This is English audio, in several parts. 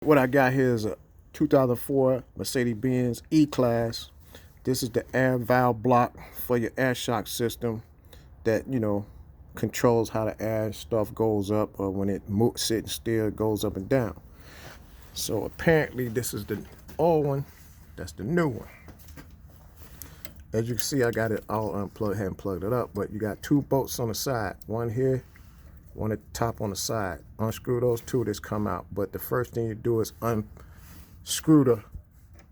What I got here is a 2004 Mercedes E-Class. This is the air valve block for your air shock system that, controls how the air stuff goes up, or when it sitting still, it goes up and down. So apparently this is the old one. That's the new one. As you can see, I got it all unplugged, hadn't plugged it up, but you got two bolts on the side. One here, one at the top on the side. Unscrew those two, this come out. But the first thing you do is unscrew the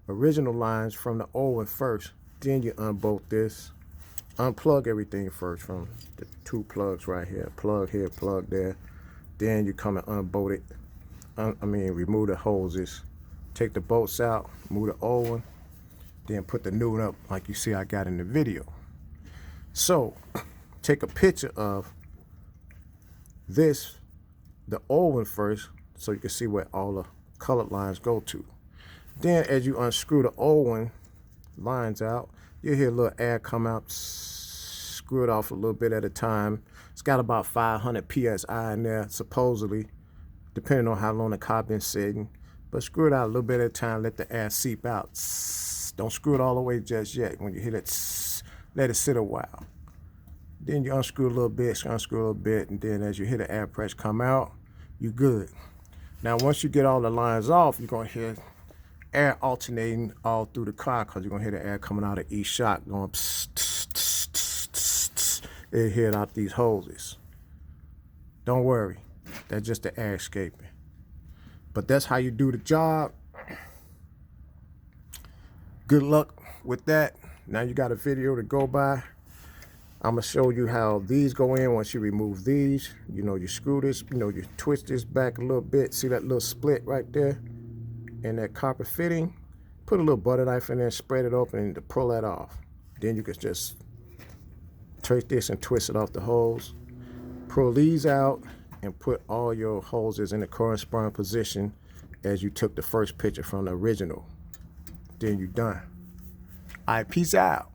original lines from the old one first. Then you unbolt this. Unplug everything first from the two plugs right here. Plug here, plug there. Then you come and unbolt it. Remove the hoses. Take the bolts out, move the old one. Then put the new one up like you see I got in the video. So take a picture of this, the old one first, so you can see where all the colored lines go to. Then as you unscrew the old one lines out, you'll hear a little air come out. Screw it off a little bit at a time. It's got about 500 psi in there, supposedly, depending on how long the car been sitting. But screw it out a little bit at a time, let the air seep out. Don't screw it all the way just yet. When you hit it, let it sit a while. Then you unscrew a little bit, unscrew a little bit, and then as you hear the air pressure come out, you're good. Now once you get all the lines off, you're gonna hear air alternating all through the car, because you're gonna hear the air coming out of each shock going psst, tss, tss, tss, tss, tss. It hit out these hoses. Don't worry, that's just the air escaping. But that's how you do the job. Good luck with that. Now you got a video to go by. I'm gonna show you how these go in once you remove these. You screw this, you twist this back a little bit. See that little split right there in that copper fitting? Put a little butter knife in there, spread it open to pull that off. Then you can just take this and twist it off the holes. Pull these out and put all your hoses in the corresponding position as you took the first picture from the original. Then you're done. All right, peace out.